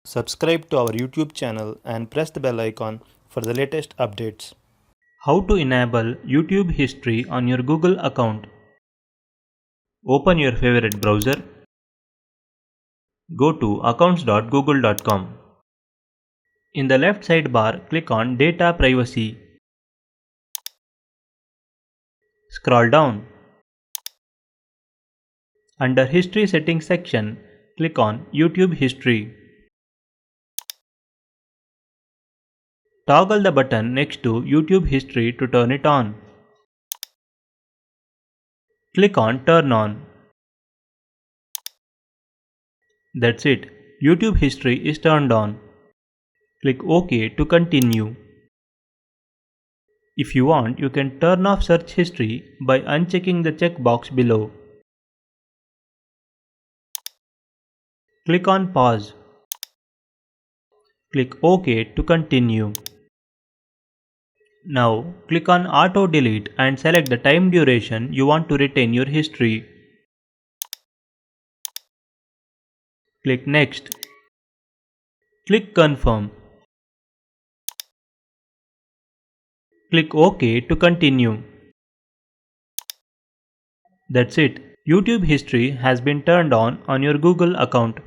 Subscribe to our YouTube channel and press the bell icon for the latest updates. How to enable YouTube history on your Google account. Open your favorite browser. Go to accounts.google.com. In the left sidebar, click on Data Privacy. Scroll down. Under History Settings section, click on YouTube History. Toggle the button next to YouTube History to turn it on. Click on Turn On. That's it. YouTube History is turned on. Click OK to continue. If you want, you can turn off search history by unchecking the checkbox below. Click on Pause. Click OK to continue. Now, click on Auto Delete and select the time duration you want to retain your history. Click Next. Click Confirm. Click OK to continue. That's it. YouTube history has been turned on your Google account.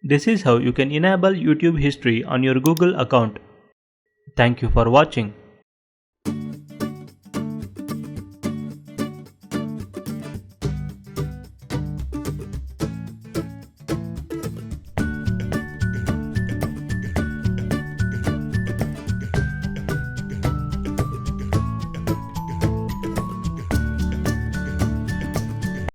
This is how you can enable YouTube history on your Google account. Thank you for watching.